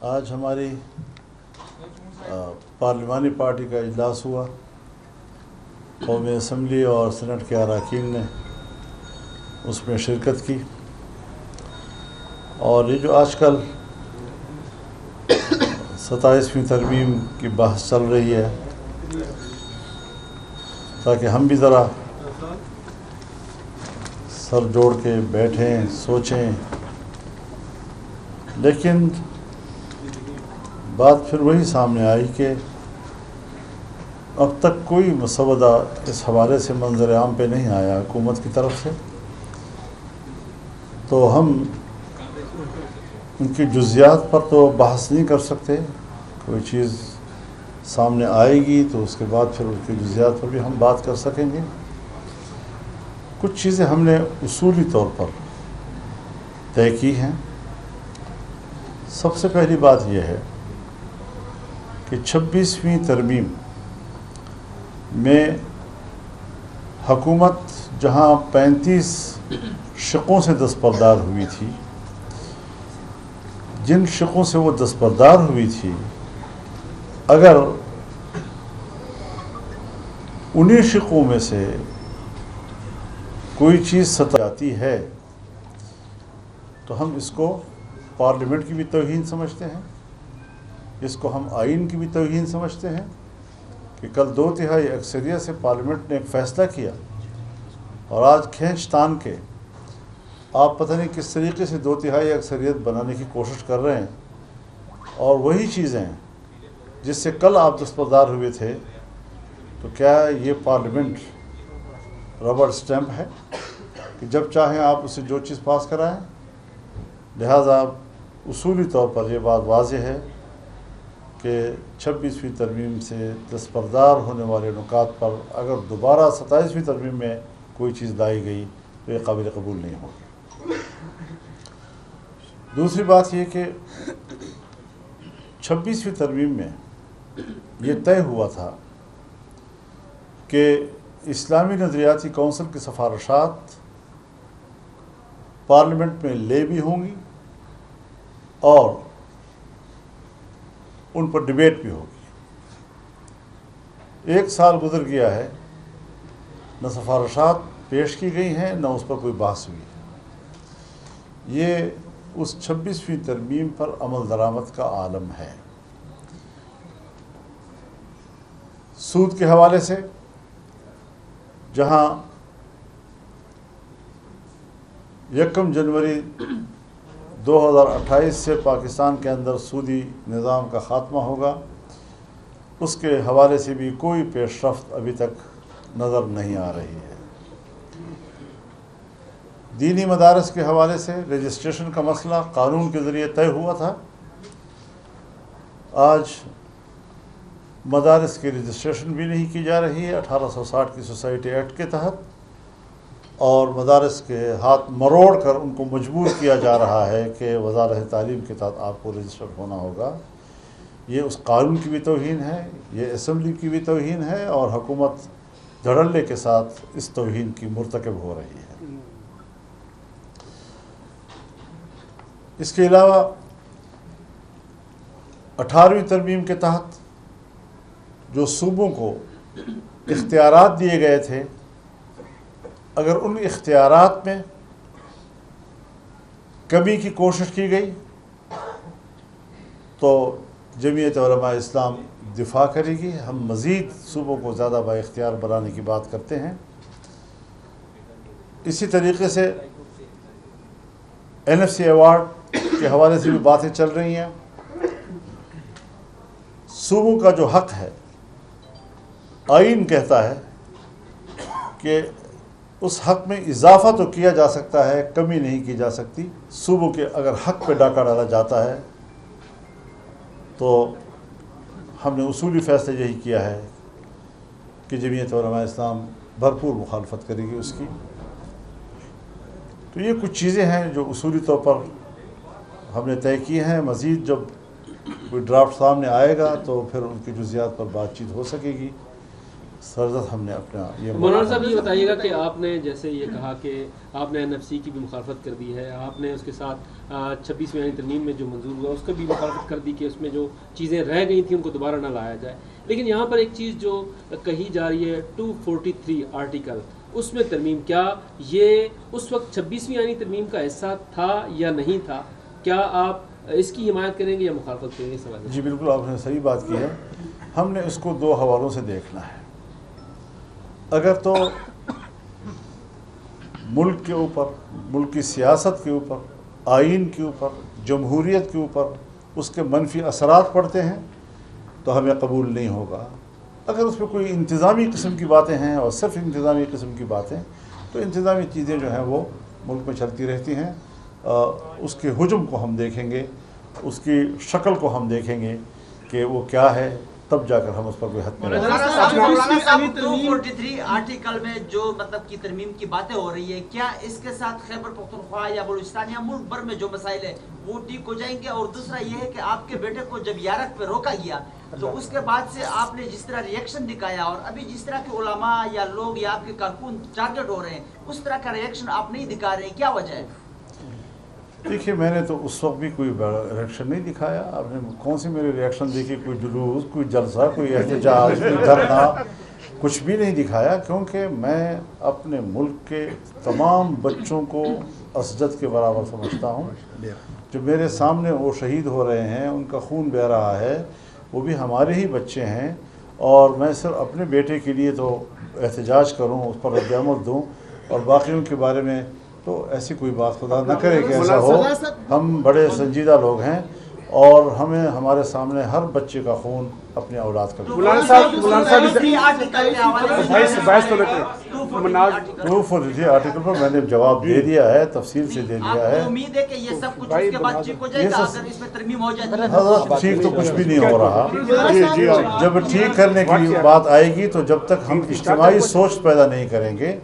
آج ہماری پارلیمانی پارٹی کا اجلاس ہوا. قومی اسمبلی اور سینٹ کے اراکین نے اس میں شرکت کی، اور یہ جو آج کل 27ویں ترمیم کی بحث چل رہی ہے، تاکہ ہم بھی ذرا سر جوڑ کے بیٹھیں، سوچیں. لیکن بات پھر وہی سامنے آئی کہ اب تک کوئی مسودہ اس حوالے سے منظر عام پہ نہیں آیا حکومت کی طرف سے، تو ہم ان کی جزیات پر تو بحث نہیں کر سکتے. کوئی چیز سامنے آئے گی تو اس کے بعد پھر ان کی جزیات پر بھی ہم بات کر سکیں گے. کچھ چیزیں ہم نے اصولی طور پر طے کی ہیں. سب سے پہلی بات یہ ہے کہ 26ویں ترمیم میں حکومت جہاں 35 شقوں سے دستبردار ہوئی تھی، جن شقوں سے وہ دستبردار ہوئی تھی، اگر انہی شقوں میں سے کوئی چیز ستا جاتی ہے تو ہم اس کو پارلیمنٹ کی بھی توہین سمجھتے ہیں، اس کو ہم آئین کی بھی توہین سمجھتے ہیں کہ کل 2/3 اکثریت سے پارلیمنٹ نے ایک فیصلہ کیا، اور آج کھینچ تان کے آپ پتہ نہیں کس طریقے سے 2/3 اکثریت بنانے کی کوشش کر رہے ہیں، اور وہی چیزیں جس سے کل آپ دستبردار ہوئے تھے. تو کیا یہ پارلیمنٹ ربڑ اسٹیمپ ہے کہ جب چاہیں آپ اسے جو چیز پاس کرائیں؟ لہٰذا اصولی طور پر یہ بات واضح ہے کہ 26ویں ترمیم سے دستبردار ہونے والے نکات پر اگر دوبارہ 27ویں ترمیم میں کوئی چیز لائی گئی تو یہ قابل قبول نہیں ہوگی. دوسری بات یہ کہ 26ویں ترمیم میں یہ طے ہوا تھا کہ اسلامی نظریاتی کونسل کی سفارشات پارلیمنٹ میں لے بھی ہوں گی اور ان پر ڈبیٹ بھی ہوگی. 1 سال گزر گیا ہے، نہ سفارشات پیش کی گئی ہیں نہ اس پر کوئی بحث ہوئی ہے. یہ اس 26ویں ترمیم پر عمل درآمد کا عالم ہے. سود کے حوالے سے جہاں 1 جنوری 2028 سے پاکستان کے اندر سودی نظام کا خاتمہ ہوگا، اس کے حوالے سے بھی کوئی پیش رفت ابھی تک نظر نہیں آ رہی ہے. دینی مدارس کے حوالے سے رجسٹریشن کا مسئلہ قانون کے ذریعے طے ہوا تھا. آج مدارس کی رجسٹریشن بھی نہیں کی جا رہی ہے 1860 کی سوسائٹی ایکٹ کے تحت، اور مدارس کے ہاتھ مروڑ کر ان کو مجبور کیا جا رہا ہے کہ وزارت تعلیم کے تحت آپ کو رجسٹر ہونا ہوگا. یہ اس قانون کی بھی توہین ہے، یہ اسمبلی کی بھی توہین ہے، اور حکومت دھڑلے کے ساتھ اس توہین کی مرتکب ہو رہی ہے. اس کے علاوہ 18ویں ترمیم کے تحت جو صوبوں کو اختیارات دیے گئے تھے، اگر ان اختیارات میں کمی کی کوشش کی گئی تو جمعیت علماء اسلام دفاع کرے گی. ہم مزید صوبوں کو زیادہ با اختیار بنانے کی بات کرتے ہیں. اسی طریقے سے NFC ایوارڈ کے حوالے سے بھی باتیں چل رہی ہیں. صوبوں کا جو حق ہے، آئین کہتا ہے کہ اس حق میں اضافہ تو کیا جا سکتا ہے، کمی نہیں کی جا سکتی. صوبوں کے اگر حق پہ ڈاکہ ڈالا جاتا ہے تو ہم نے اصولی فیصلہ یہی کیا ہے کہ جمعیت علماء اسلام بھرپور مخالفت کرے گی اس کی. تو یہ کچھ چیزیں ہیں جو اصولی طور پر ہم نے طے کی ہیں. مزید جب کوئی ڈرافٹ سامنے آئے گا تو پھر ان کی جزیات پر بات چیت ہو سکے گی. سرزد ہم نے اپنا یہ مولانا صاحب یہ بتائیے گا کہ آپ نے جیسے یہ کہا کہ آپ نے NFC کی بھی مخالفت کر دی ہے، آپ نے اس کے ساتھ 26ویں آئینی ترمیم میں جو منظور ہوا اس کا بھی مخالفت کر دی کہ اس میں جو چیزیں رہ گئی تھیں ان کو دوبارہ نہ لایا جائے، لیکن یہاں پر ایک چیز جو کہی جا رہی ہے 243 آرٹیکل اس میں ترمیم، کیا یہ اس وقت 26ویں آئینی ترمیم کا حصہ تھا یا نہیں تھا؟ کیا آپ اس کی حمایت کریں گے یا مخالفت کریں گے اس حوالے سے؟ جی بالکل، آپ نے صحیح بات کی ہے. ہم نے اس کو دو حوالوں سے دیکھنا ہے. اگر تو ملک کے اوپر، ملک کی سیاست کے اوپر، آئین کے اوپر، جمہوریت کے اوپر اس کے منفی اثرات پڑتے ہیں تو ہمیں قبول نہیں ہوگا. اگر اس میں کوئی انتظامی قسم کی باتیں ہیں اور صرف انتظامی قسم کی باتیں، تو انتظامی چیزیں جو ہیں وہ ملک میں چلتی رہتی ہیں. اس کے حجم کو ہم دیکھیں گے، اس کی شکل کو ہم دیکھیں گے کہ وہ کیا ہے، تب جا کر ہم اس پر کوئی حد میں مولانا صاحب 243 آرٹیکل میں جو مطلب کی ترمیم کی باتیں ہو رہی ہے، کیا اس کے ساتھ خیبر پختونخوا یا بلوچستان یا ملک بھر میں جو مسائل ہیں وہ ٹھیک ہو جائیں گے؟ اور دوسرا یہ ہے کہ آپ کے بیٹے کو جب یارک پہ روکا گیا تو اس کے بعد سے آپ نے جس طرح ریئیکشن دکھایا اور ابھی جس طرح کے علماء یا لوگ یا آپ کے کارکن ٹارگٹ ہو رہے ہیں اس طرح کا ریئیکشن آپ نہیں دکھا رہے ہیں، کیا وجہ ہے؟ دیکھیے، میں نے تو اس وقت بھی کوئی ریئیکشن نہیں دکھایا. آپ نے کون سی میرے ریئیکشن دیکھی؟ کوئی جلوس، کوئی جلسہ، کوئی احتجاج، کوئی دھرنا، کچھ بھی نہیں دکھایا، کیونکہ میں اپنے ملک کے تمام بچوں کو اسجد کے برابر سمجھتا ہوں. جو میرے سامنے وہ شہید ہو رہے ہیں، ان کا خون بہہ رہا ہے، وہ بھی ہمارے ہی بچے ہیں، اور میں صرف اپنے بیٹے کے لیے تو احتجاج کروں، اس پر رد عمل دوں، اور باقیوں کے بارے میں تو ایسی کوئی بات خدا نہ کرے کہ ایسا ہو. ہم بڑے سنجیدہ لوگ ہیں اور ہمیں ہمارے سامنے ہر بچے کا خون اپنے اولاد کا. 243 آرٹیکل پر میں نے جواب دے دیا ہے، تفصیل سے دے دیا ہے. امید ہے کہ یہ سب کچھ اس کے بعد ٹھیک ہو جائے گا اگر اس میں ترمیم ہو جائے. حضرت ٹھیک تو کچھ بھی نہیں ہو رہا. جب ٹھیک کرنے کی بات آئے گی تو جب تک ہم اجتماعی سوچ پیدا نہیں کریں گے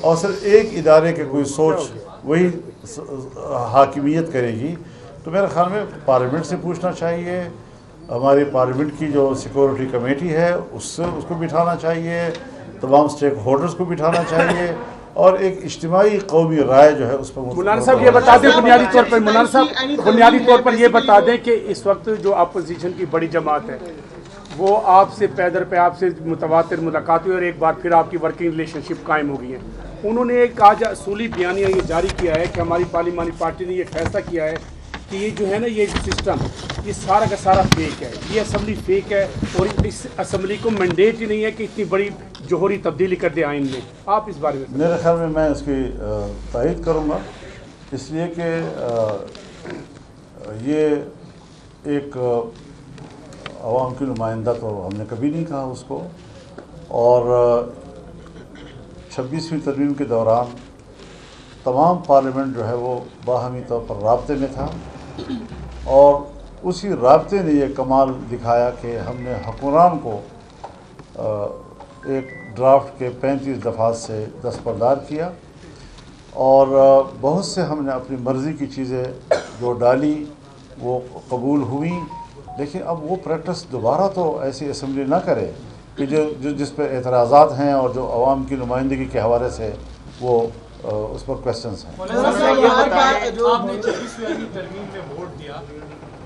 اور صرف ایک ادارے کے کوئی سوچ وہی حاکمیت کرے گی، تو میرے خیال میں پارلیمنٹ سے پوچھنا چاہیے، ہماری پارلیمنٹ کی جو سیکورٹی کمیٹی ہے اس کو بٹھانا چاہیے، تمام سٹیک ہولڈرز کو بٹھانا چاہیے، اور ایک اجتماعی قومی رائے جو ہے اس پر. مولانا صاحب یہ بتا دیں بنیادی طور پر، مولانا صاحب بنیادی طور پر یہ بتا دیں کہ اس وقت جو اپوزیشن کی بڑی جماعت ہے وہ آپ سے پیدر پہ آپ سے متواتر ملاقات ہوئی اور ایک بار پھر آپ کی ورکنگ ریلیشن شپ قائم ہو گئی ہے. انہوں نے ایک آج اصولی بیانیہ یہ جاری کیا ہے کہ ہماری پارلیمانی پارٹی نے یہ فیصلہ کیا ہے کہ یہ جو ہے نا یہ سسٹم یہ سارا کا سارا فیک ہے، یہ اسمبلی فیک ہے، اور اس اسمبلی کو مینڈیٹ ہی نہیں ہے کہ اتنی بڑی جوہری تبدیلی کر دے آئین میں. آپ اس بارے میں؟ میرے خیال میں اس کی تائید کروں گا، اس لیے کہ یہ ایک عوام کی نمائندہ تو ہم نے کبھی نہیں کہا اس کو، اور 26ویں ترمیم کے دوران تمام پارلیمنٹ جو ہے وہ باہمی طور پر رابطے میں تھا، اور اسی رابطے نے یہ کمال دکھایا کہ ہم نے حکمران کو ایک ڈرافٹ کے 35 دفعات سے دستبردار کیا، اور بہت سے ہم نے اپنی مرضی کی چیزیں جو ڈالی وہ قبول ہوئیں. لیکن اب وہ پریکٹس دوبارہ تو ایسی اسمبلی نہ کرے کہ جس پہ اعتراضات ہیں اور جو عوام کی نمائندگی کے حوالے سے وہ اس پر کوشچنس ہیں. آپ نے 26ویں آئینی ترمیم میں ووٹ دیا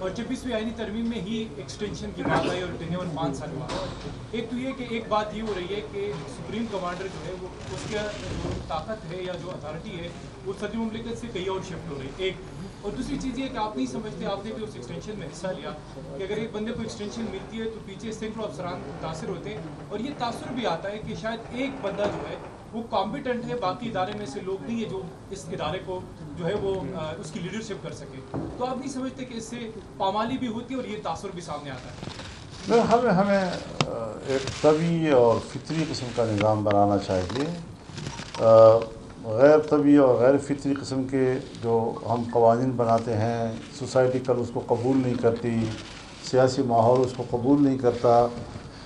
اور 26ویں آئینی ترمیم میں ہی ایکسٹینشن کی بات آئی اور ٹینیور 5 سال ہوا. ایک تو یہ کہ ایک بات یہ ہو رہی ہے کہ سپریم کمانڈر جو ہے وہ اس کا جو طاقت ہے یا جو اتھارٹی ہے وہ صدر مملکت سے کہیں اور شفٹ ہو رہی ہے. ایک اور دوسری چیز یہ کہ آپ نہیں سمجھتے، آپ نے بھی اس ایکسٹینشن میں حصہ لیا، کہ اگر ایک بندے کو ایکسٹینشن ملتی ہے تو پیچھے سینکڑوں افسران متاثر ہوتے ہیں، اور یہ تاثر بھی آتا ہے کہ شاید ایک بندہ جو ہے وہ کمپیٹنٹ ہے، باقی ادارے میں سے لوگ نہیں ہے جو اس ادارے کو جو ہے وہ اس کی لیڈرشپ کر سکے. تو آپ نہیں سمجھتے کہ اس سے پامالی بھی ہوتی ہے اور یہ تاثر بھی سامنے آتا ہے؟ ہمیں ایک طبعی اور فطری قسم کا نظام بنانا چاہیے. غیر طبعی اور غیر فطری قسم کے جو ہم قوانین بناتے ہیں، سوسائٹی کل اس کو قبول نہیں کرتی، سیاسی ماحول اس کو قبول نہیں کرتا،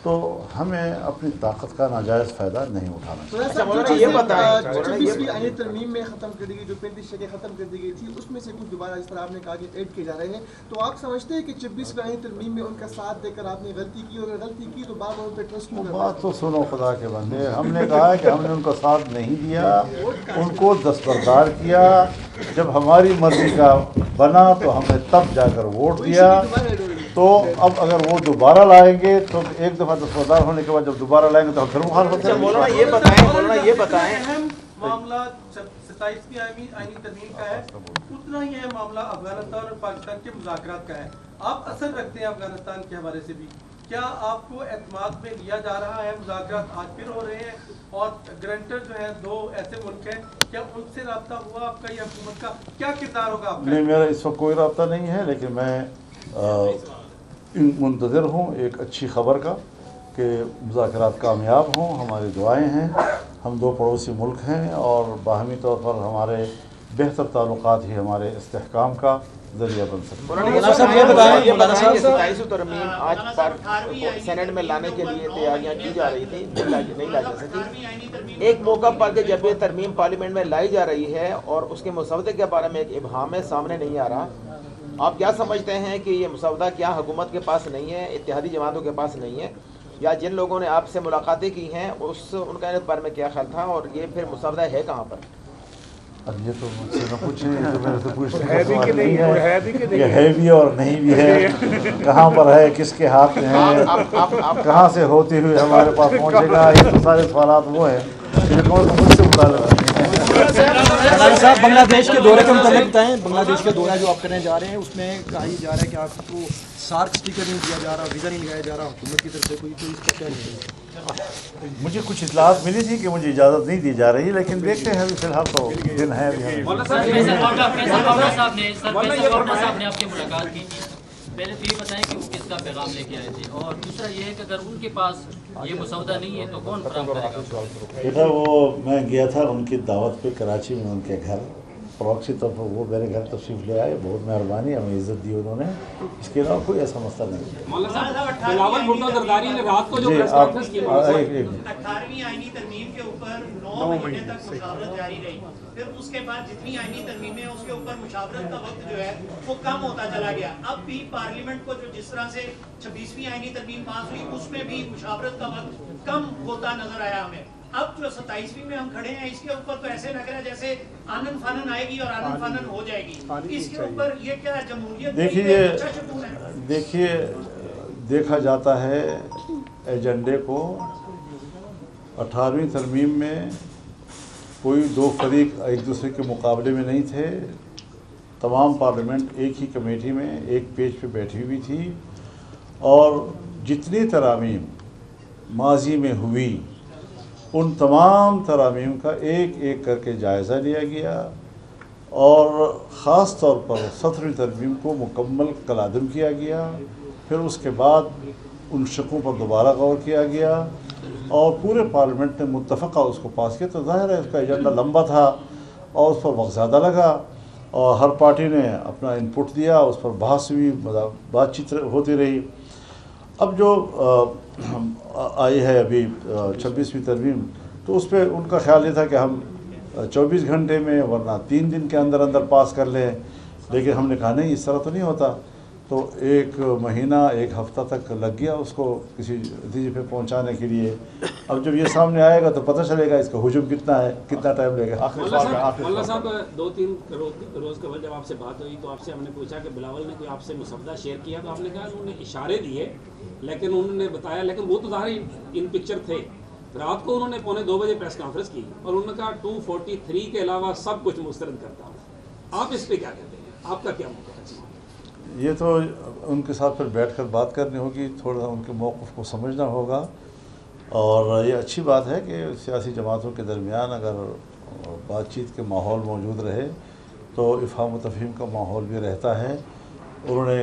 تو ہمیں اپنی طاقت کا ناجائز فائدہ نہیں اٹھانا چاہیے. مولانا یہ بتائیں 26ویں آئینی ترمیم میں ختم کر دی گئی جو 35 شرطیں ختم کر دی گئی تھی اس میں سے کچھ دوبارہ جس طرح آپ نے کہا کہ ایڈ کیے جا رہے ہیں, تو آپ سمجھتے ہیں کہ 26ویں آئینی ترمیم میں ان کا ساتھ دے کر آپ نے غلطی کی, اور اگر غلطی کی تو بعد میں ان پہ ٹرسٹ کیوں کرنا؟ بات تو سنو خدا کے بندے, ہم نے کہا ہے کہ ہم نے ان کا ساتھ نہیں دیا, ان کو دستبردار کیا. جب ہماری مرضی کا بنا تو ہم نے تب جا کر ووٹ دیا. تو اب اگر وہ دوبارہ لائیں گے تو ایک دفعہ دستبردار ہونے کے بعد جب دوبارہ لائیں گے تو ہم پھر مخالفت کریں گے. مولانا یہ بتائیں اہم معاملہ 27ویں آئینی ترمیم کا ہے, اتنا ہی اہم معاملہ افغانستان اور پاکستان کے مذاکرات کا ہے. آپ اثر رکھتے ہیں افغانستان کے حوالے سے بھی, کیا آپ کو اعتماد میں لیا جا رہا ہے؟ مذاکرات آج پھر ہو رہے ہیں اور گرنٹر جو ہیں 2 ایسے ملک ہیں, کیا ان سے رابطہ ہوا آپ کا یا حکومت کا کیا کردار ہوگا آپ کا؟ نہیں, میرا اس وقت کوئی رابطہ نہیں ہے, لیکن میں منتظر ہوں ایک اچھی خبر کا کہ مذاکرات کامیاب ہوں. ہماری دعائیں ہیں, ہم 2 پڑوسی ملک ہیں اور باہمی طور پر ہمارے بہتر تعلقات ہی ہمارے استحکام کا ذریعہ بن سکتے ہیں. مولانا صاحب یہ بتائیں کہ 27 ترمیم آج سینٹ میں لانے کے لیے تیاریاں کی جا رہی تھی, نہیں لا جا سکی. ایک موقع پر کہ جب یہ ترمیم پارلیمنٹ میں لائی جا رہی ہے اور اس کے مسودے کے بارے میں ایک ابہام ہے, سامنے نہیں آ رہا, آپ کیا سمجھتے ہیں کہ یہ مسودہ کیا حکومت کے پاس نہیں ہے, اتحادی جماعتوں کے پاس نہیں ہے, یا جن لوگوں نے آپ سے ملاقاتیں کی ہیں ان کا اس بارے میں کیا خیال تھا, اور یہ پھر مسودہ ہے کہاں پر؟ اب یہ تو مجھ سے نہ پوچھیں, یہ تو میرے سے پوچھنے کا سوال نہیں ہے. یہ ہے بھی اور نہیں بھی ہے, کہاں پر ہے, کس کے ہاتھ میں ہے, کہاں سے ہوتے ہوئے ہمارے پاس پہنچے گا, یہ تو سارے سوالات وہ ہیں جن کو مجھ سے متعلق نہیں ہے. مولانا صاحب بنگلہ دیش کے دورے کے متعلق بتائیں, بنگلہ دیش کا دورہ جو آپ کرنے جا رہے ہیں اس میں کہا یہ جا رہا ہے کہ آپ کو سارک اسٹیکر نہیں دیا جا رہا, ویزا نہیں لگایا جا رہا حکومت کی طرف سے, کوئی اس کا کیا نہیں ہے؟ مجھے کچھ اطلاعات ملی تھی کہ مجھے اجازت نہیں دی جا رہی, لیکن دیکھتے ہیں, ابھی فی الحال تو دن ہے. صاحب نے آپ کی ملاقات کی تھی, پہلے تو یہ بتائیں کہ وہ کس کا پیغام لے کے آئے تھے, اور دوسرا یہ ہے کہ اگر ان کے پاس یہ مسودہ نہیں ہے تو کون فراہم کرے گا؟ بیٹا وہ میں گیا تھا ان کی دعوت پہ کراچی میں, ان کے گھر پروکسی طور پر وہ میرے گھر تشریف لے آئے, بہت مہربانی, ہمیں عزت دی انہوں نے, اس کے علاوہ کوئی ایسا مسئلہ نہیں. مولانا صاحب بلاول بھٹو زرداری نے رات کو جو جی پریس آپ کانفرنس کی, 18ویں آئینی ترمیم کے اوپر 9 مہینے تک مشاورت جاری رہی, پھر اس کے بعد جتنی آئینی ترمیمیں اس کے اوپر مشاورت کا وقت جو ہے وہ کم ہوتا چلا گیا. اب بھی پارلیمنٹ کو جو جس طرح سے 26ویں آئینی ترمیم پاس ہوئی اس میں بھی مشاورت کا وقت کم ہوتا نظر آیا ہمیں. اب جو 27ویں میں ہم کھڑے ہیں اس کے اوپر تو ایسے لگ رہا ہے جیسے آنن فانن آئے گی اور آنن فانن ہو جائے گی. اس کے اوپر یہ کیا جمہوریت, دیکھیے دیکھا جاتا ہے ایجنڈے کو. 18ویں ترمیم میں کوئی 2 فریق ایک دوسرے کے مقابلے میں نہیں تھے, تمام پارلیمنٹ ایک ہی کمیٹی میں ایک پیج پہ بیٹھی ہوئی تھی, اور جتنی ترامیم ماضی میں ہوئی ان تمام ترامیم کا ایک ایک کر کے جائزہ لیا گیا, اور خاص طور پر 17ویں ترمیم کو مکمل کالعدم کیا گیا. پھر اس کے بعد ان شقوں پر دوبارہ غور کیا گیا اور پورے پارلیمنٹ نے متفقہ اس کو پاس کیا. تو ظاہر ہے اس کا ایجنڈا لمبا تھا اور اس پر وقت زیادہ لگا, اور ہر پارٹی نے اپنا انپٹ دیا, اس پر بحث ہوئی, بات چیت ہوتی رہی. اب جو آئی ہے ابھی 26ویں ترمیم, تو اس پہ ان کا خیال یہ تھا کہ ہم 24 گھنٹے میں ورنہ 3 دن کے اندر اندر پاس کر لیں, لیکن ہم نے کہا نہیں, اس طرح تو نہیں ہوتا. تو 1 مہینہ 1 ہفتہ تک لگ گیا اس کو کسی نتیجے پہ پہنچانے کے لیے. اب جب یہ سامنے آئے گا تو پتہ چلے گا اس کا حجم کتنا ہے, کتنا ٹائم لے گا. مولانا صاحب 2-3 روز قبل جب آپ سے بات ہوئی تو آپ سے ہم نے پوچھا کہ بلاول نے کوئی آپ سے مسودہ شیئر کیا, تو آپ نے کہا انہوں نے اشارے دیے, لیکن انہوں نے بتایا, لیکن وہ تو ظاہر ان پکچر تھے. رات کو انہوں نے 1:45 بجے پریس کانفرنس کی اور انہوں نے کہا 243 کے علاوہ سب کچھ مسترد کرتا ہوں. آپ اس پہ کیا کہتے ہیں, آپ کا کیا موقع ہے؟ یہ تو ان کے ساتھ پھر بیٹھ کر بات کرنی ہوگی, تھوڑا ان کے موقف کو سمجھنا ہوگا. اور یہ اچھی بات ہے کہ سیاسی جماعتوں کے درمیان اگر بات چیت کے ماحول موجود رہے تو افہام و تفہیم کا ماحول بھی رہتا ہے. انہوں نے